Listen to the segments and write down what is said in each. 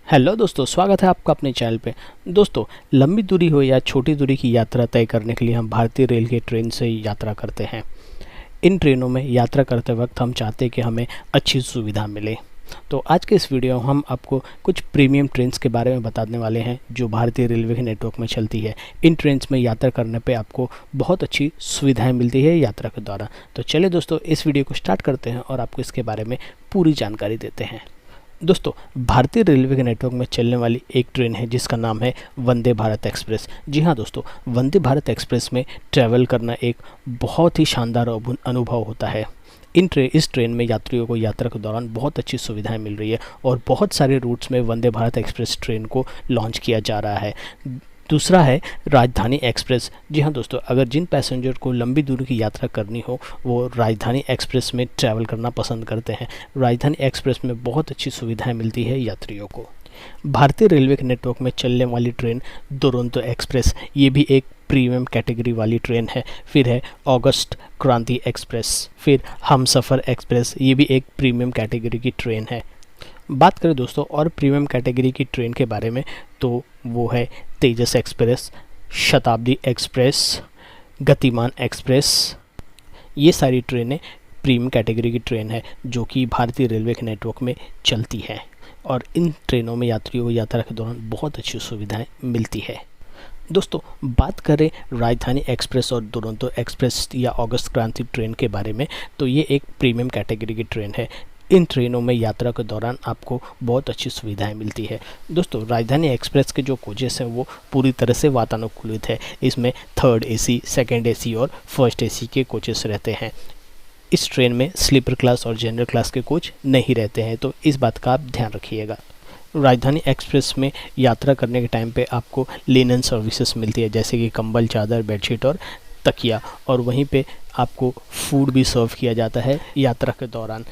Hello दोस्तों, स्वागत है आपका अपने चैनल पे। दोस्तों, लंबी दूरी हो या छोटी दूरी की यात्रा तय करने के लिए हम भारतीय रेल के ट्रेन से यात्रा करते हैं। इन ट्रेनों में यात्रा करते वक्त हम चाहते हैं कि हमें अच्छी सुविधा मिले। तो आज के इस वीडियो में हम आपको कुछ प्रीमियम ट्रेन्स के बारे में बताने वाले हैं जो भारतीय रेलवे के नेटवर्क में चलती है। इन ट्रेन्स में यात्रा करने पे आपको बहुत अच्छी सुविधाएं मिलती है यात्रा के दौरान। तो चलिए दोस्तों, इस वीडियो को स्टार्ट करते हैं और आपको इसके बारे में पूरी जानकारी देते हैं। दोस्तों, भारतीय रेलवे के नेटवर्क में चलने वाली एक ट्रेन है जिसका नाम है वंदे भारत एक्सप्रेस। जी हाँ दोस्तों, वंदे भारत एक्सप्रेस में ट्रैवल करना एक बहुत ही शानदार अनुभव होता है। इस ट्रेन में यात्रियों को यात्रा के दौरान बहुत अच्छी सुविधाएं मिल रही है और बहुत सारे रूट्स में वंदे भारत एक्सप्रेस ट्रेन को लॉन्च किया जा रहा है। दूसरा है राजधानी एक्सप्रेस। जी हाँ दोस्तों, अगर जिन पैसेंजर को लंबी दूरी की यात्रा करनी हो वो राजधानी एक्सप्रेस में ट्रैवल करना पसंद करते हैं। राजधानी एक्सप्रेस में बहुत अच्छी सुविधाएं मिलती है यात्रियों को। भारतीय रेलवे के नेटवर्क में चलने वाली ट्रेन दुरंतो एक्सप्रेस, ये भी एक प्रीमियम कैटेगरी वाली ट्रेन है। फिर है ऑगस्ट क्रांति एक्सप्रेस, फिर हमसफ़र एक्सप्रेस, ये भी एक प्रीमियम कैटेगरी की ट्रेन है। बात करें दोस्तों और प्रीमियम कैटेगरी की ट्रेन के बारे में तो वो है तेजस एक्सप्रेस, शताब्दी एक्सप्रेस, गतिमान एक्सप्रेस। ये सारी ट्रेनें प्रीमियम कैटेगरी की ट्रेन है जो कि भारतीय रेलवे के नेटवर्क में चलती है और इन ट्रेनों में यात्रियों को यात्रा के दौरान बहुत अच्छी सुविधाएं मिलती है। दोस्तों, बात करें राजधानी एक्सप्रेस और दुरंतो एक्सप्रेस या ऑगस्ट क्रांति ट्रेन के बारे में तो ये एक प्रीमियम कैटेगरी की ट्रेन है। इन ट्रेनों में यात्रा के दौरान आपको बहुत अच्छी सुविधाएं मिलती है। दोस्तों, राजधानी एक्सप्रेस के जो कोचेस हैं वो पूरी तरह से वातानुकूलित है। इसमें थर्ड एसी, सेकंड एसी और फर्स्ट एसी के कोचेस रहते हैं। इस ट्रेन में स्लीपर क्लास और जनरल क्लास के कोच नहीं रहते हैं, तो इस बात का आप ध्यान रखिएगा। राजधानी एक्सप्रेस में यात्रा करने के टाइम पे आपको लिनन सर्विसेज मिलती है, जैसे कि कंबल, चादर, बेडशीट और तकिया, और वहीं पे आपको फूड भी सर्व किया जाता है यात्रा के दौरान,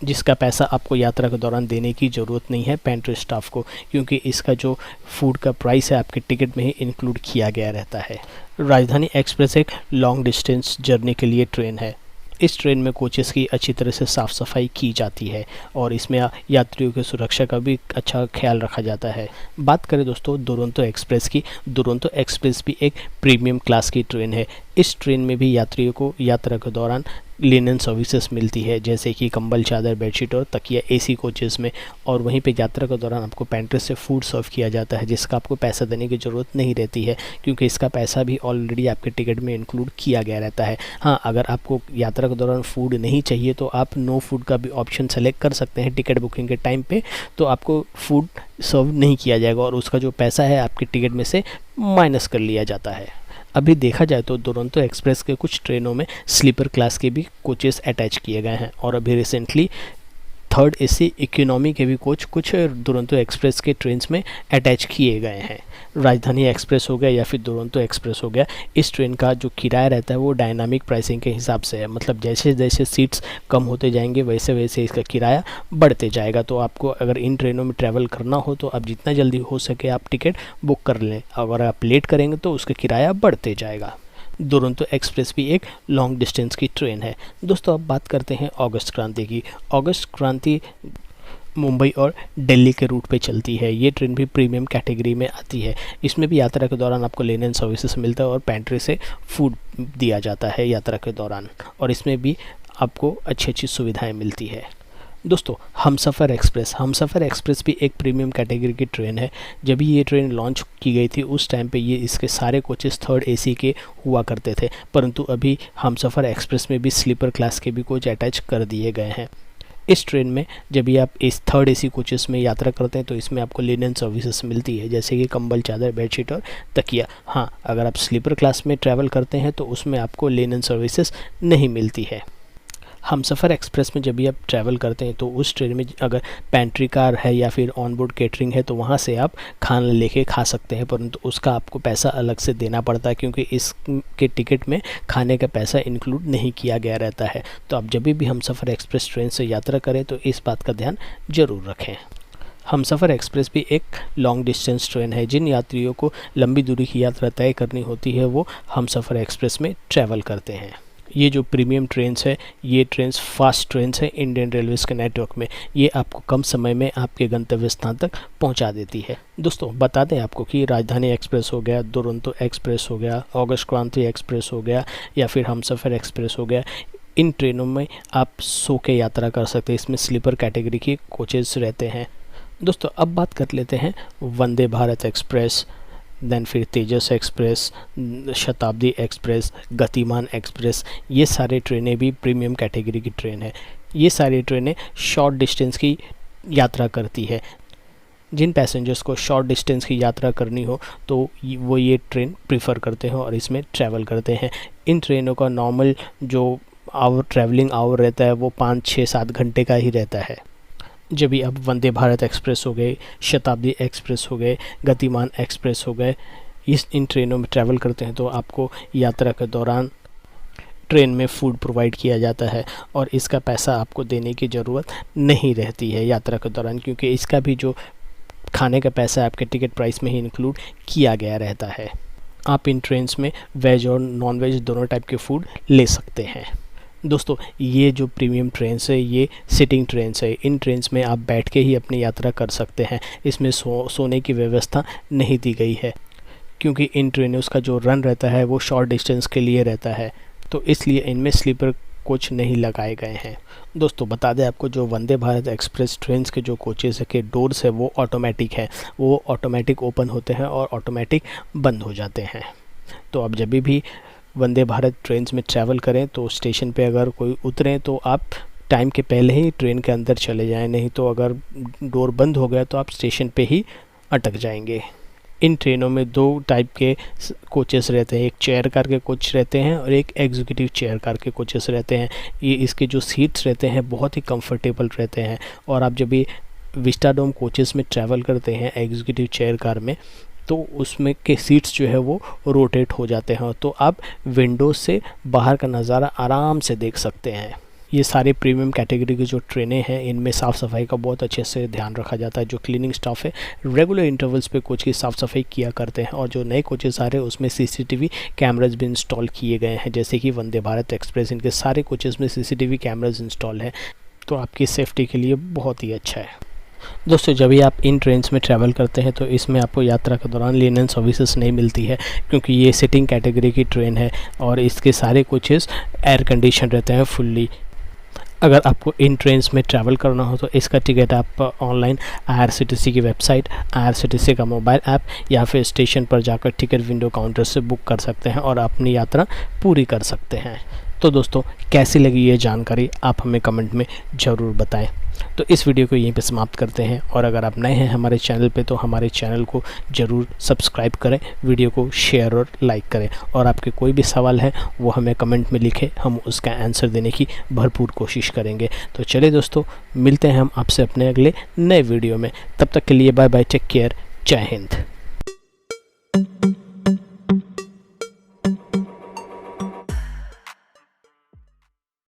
जिसका पैसा आपको यात्रा के दौरान देने की ज़रूरत नहीं है पेंट्री स्टाफ को, क्योंकि इसका जो फूड का प्राइस है आपके टिकट में ही इंक्लूड किया गया रहता है। राजधानी एक्सप्रेस एक लॉन्ग डिस्टेंस जर्नी के लिए ट्रेन है। इस ट्रेन में कोचेस की अच्छी तरह से साफ़ सफाई की जाती है और इसमें यात्रियों की सुरक्षा का भी अच्छा ख्याल रखा जाता है। बात करें दोस्तों दुरंतो एक्सप्रेस की, दुरंतो एक्सप्रेस भी एक प्रीमियम क्लास की ट्रेन है। इस ट्रेन में भी यात्रियों को यात्रा के दौरान लिनन सर्विसेज मिलती है, जैसे कि कंबल, चादर, बेडशीट और तकिया एसी कोचेस में, और वहीं पे यात्रा के दौरान आपको पेंट्री से फूड सर्व किया जाता है, जिसका आपको पैसा देने की ज़रूरत नहीं रहती है, क्योंकि इसका पैसा भी ऑलरेडी आपके टिकट में इंक्लूड किया गया रहता है। हाँ, अगर आपको यात्रा के दौरान फूड नहीं चाहिए तो आप नो फूड का भी ऑप्शन सेलेक्ट कर सकते हैं टिकट बुकिंग के टाइम पर, तो आपको फूड सर्व नहीं किया जाएगा और उसका जो पैसा है आपके टिकट में से माइनस कर लिया जाता है। अभी देखा जाए तो दुरंतो एक्सप्रेस के कुछ ट्रेनों में स्लीपर क्लास के भी कोचेस अटैच किए गए हैं और अभी रिसेंटली थर्ड एसी इकोनॉमी के भी कोच कुछ दुरंतो एक्सप्रेस के ट्रेन्स में अटैच किए गए हैं। राजधानी एक्सप्रेस हो गया या फिर दुरंतो एक्सप्रेस हो गया, इस ट्रेन का जो किराया रहता है वो डायनामिक प्राइसिंग के हिसाब से है, मतलब जैसे जैसे सीट्स कम होते जाएंगे वैसे वैसे इसका किराया बढ़ते जाएगा। तो आपको अगर इन ट्रेनों में ट्रैवल करना हो तो आप जितना जल्दी हो सके आप टिकट बुक कर लें, अगर आप लेट करेंगे तो उसका किराया बढ़ते जाएगा। दुरंतो एक्सप्रेस भी एक लॉन्ग डिस्टेंस की ट्रेन है। दोस्तों, अब बात करते हैं ऑगस्ट क्रांति की। ऑगस्ट क्रांति मुंबई और दिल्ली के रूट पे चलती है। ये ट्रेन भी प्रीमियम कैटेगरी में आती है। इसमें भी यात्रा के दौरान आपको लिनन सर्विसेज मिलता है और पेंट्री से फूड दिया जाता है यात्रा के दौरान, और इसमें भी आपको अच्छी अच्छी सुविधाएँ मिलती है। दोस्तों, हमसफ़र एक्सप्रेस भी एक प्रीमियम कैटेगरी की ट्रेन है। जब ये ट्रेन लॉन्च की गई थी उस टाइम पे ये इसके सारे कोचेस थर्ड एसी के हुआ करते थे, परंतु अभी हमसफ़र एक्सप्रेस में भी स्लीपर क्लास के भी कोच अटैच कर दिए गए हैं। इस ट्रेन में जब भी आप इस थर्ड एसी कोचेस में यात्रा करते हैं तो इसमें आपको लिनन सर्विसेज मिलती है, जैसे कि कंबल, चादर, बेडशीट और तकिया। हाँ, अगर आप स्लीपर क्लास में ट्रैवल करते हैं तो उसमें आपको लिनन सर्विसेज नहीं मिलती है। हमसफ़र एक्सप्रेस में जब भी आप ट्रैवल करते हैं तो उस ट्रेन में अगर पेंट्री कार है या फिर ऑन बोर्ड केटरिंग है तो वहाँ से आप खाना लेके खा सकते हैं, परंतु उसका आपको पैसा अलग से देना पड़ता है, क्योंकि इसके टिकट में खाने का पैसा इंक्लूड नहीं किया गया रहता है। तो आप जब भी हमसफ़र एक्सप्रेस ट्रेन से यात्रा करें तो इस बात का ध्यान ज़रूर रखें। हमसफ़र एक्सप्रेस भी एक लॉन्ग डिस्टेंस ट्रेन है। जिन यात्रियों को लंबी दूरी की यात्रा तय करनी होती है वो हमसफ़र एक्सप्रेस में ट्रैवल करते हैं। ये जो प्रीमियम ट्रेन्स है, ये ट्रेन्स फास्ट ट्रेन्स है इंडियन रेलवेज के नेटवर्क में। ये आपको कम समय में आपके गंतव्य स्थान तक पहुंचा देती है। दोस्तों बता दें आपको कि राजधानी एक्सप्रेस हो गया, दुरंतो एक्सप्रेस हो गया, ऑगस्ट क्रांति एक्सप्रेस हो गया, या फिर हमसफ़र एक्सप्रेस हो गया, इन ट्रेनों में आप सो के यात्रा कर सकते हैं। इसमें स्लीपर कैटेगरी के कोचेस रहते हैं। दोस्तों अब बात कर लेते हैं वंदे भारत एक्सप्रेस, देन फिर तेजस एक्सप्रेस, शताब्दी एक्सप्रेस, गतिमान एक्सप्रेस। ये सारे ट्रेनें भी प्रीमियम कैटेगरी की ट्रेन है। ये सारी ट्रेनें शॉर्ट डिस्टेंस की यात्रा करती है। जिन पैसेंजर्स को शॉर्ट डिस्टेंस की यात्रा करनी हो तो वो ये ट्रेन प्रीफर करते हैं और इसमें ट्रैवल करते हैं। इन ट्रेनों का नॉर्मल जो ट्रैवलिंग आवर रहता है वो 5, 6, 7 घंटे का ही रहता है। जब भी अब वंदे भारत एक्सप्रेस हो गए, शताब्दी एक्सप्रेस हो गए, गतिमान एक्सप्रेस हो गए, इन ट्रेनों में ट्रैवल करते हैं तो आपको यात्रा के दौरान ट्रेन में फूड प्रोवाइड किया जाता है और इसका पैसा आपको देने की ज़रूरत नहीं रहती है यात्रा के दौरान, क्योंकि इसका भी जो खाने का पैसा आपके टिकट प्राइस में ही इंक्लूड किया गया रहता है। आप इन ट्रेन्स में वेज और नॉन वेज दोनों टाइप के फूड ले सकते हैं। दोस्तों ये जो प्रीमियम ट्रेन्स है ये सिटिंग ट्रेन्स है। इन ट्रेन्स में आप बैठ के ही अपनी यात्रा कर सकते हैं। इसमें सोने की व्यवस्था नहीं दी गई है, क्योंकि इन ट्रेनों का जो रन रहता है वो शॉर्ट डिस्टेंस के लिए रहता है, तो इसलिए इनमें स्लीपर कोच नहीं लगाए गए हैं। दोस्तों बता दें आपको, जो वंदे भारत एक्सप्रेस ट्रेन्स के जो कोचेज़ के डोर्स है वो ऑटोमेटिक है। वो ऑटोमेटिक ओपन होते हैं और ऑटोमेटिक बंद हो जाते हैं। तो आप जब भी वंदे भारत ट्रेन्स में ट्रैवल करें तो स्टेशन पे अगर कोई उतरें तो आप टाइम के पहले ही ट्रेन के अंदर चले जाएं, नहीं तो अगर डोर बंद हो गया तो आप स्टेशन पे ही अटक जाएंगे। इन ट्रेनों में 2 टाइप के कोचेस रहते हैं, एक चेयर कार के कोच रहते हैं और एक एग्जीक्यूटिव चेयर कार के कोचेस रहते हैं। ये इसके जो सीट्स रहते हैं बहुत ही कंफर्टेबल रहते हैं और आप जब भी विस्टाडोम कोचेस में ट्रैवल करते हैं एग्जीक्यूटिव चेयर कार में तो उसमें के सीट्स जो है वो रोटेट हो जाते हैं, तो आप विंडो से बाहर का नज़ारा आराम से देख सकते हैं। ये सारे प्रीमियम कैटेगरी की जो ट्रेनें हैं इनमें साफ़ सफाई का बहुत अच्छे से ध्यान रखा जाता है। जो क्लीनिंग स्टाफ है रेगुलर इंटरवल्स पे कोच की साफ़ सफाई किया करते हैं और जो नए कोचेस आ रहे हैं उसमें सीसीटीवी कैमराज भी इंस्टॉल किए गए हैं। जैसे कि वंदे भारत एक्सप्रेस, इनके सारे कोचेस में सीसीटीवी कैमराज इंस्टॉल है, तो आपकी सेफ्टी के लिए बहुत ही अच्छा है। दोस्तों जब भी आप इन ट्रेन्स में ट्रैवल करते हैं तो इसमें आपको यात्रा के दौरान लिनन सर्विसेज नहीं मिलती है, क्योंकि ये सिटिंग कैटेगरी की ट्रेन है और इसके सारे कोचेस एयर कंडीशन रहते हैं फुल्ली। अगर आपको इन ट्रेन्स में ट्रैवल करना हो तो इसका टिकट आप ऑनलाइन IRCTC की वेबसाइट, IRCTC का मोबाइल ऐप या फिर स्टेशन पर जाकर टिकट विंडो काउंटर से बुक कर सकते हैं और अपनी यात्रा पूरी कर सकते हैं। तो दोस्तों कैसी लगी ये जानकारी आप हमें कमेंट में ज़रूर बताएं। तो इस वीडियो को यहीं पे समाप्त करते हैं और अगर आप नए हैं हमारे चैनल पे तो हमारे चैनल को ज़रूर सब्सक्राइब करें, वीडियो को शेयर और लाइक करें और आपके कोई भी सवाल है वो हमें कमेंट में लिखें, हम उसका आंसर देने की भरपूर कोशिश करेंगे। तो चलिए दोस्तों मिलते हैं हम आपसे अपने अगले नए वीडियो में। तब तक के लिए बाय बाय, टेक केयर, जय हिंद।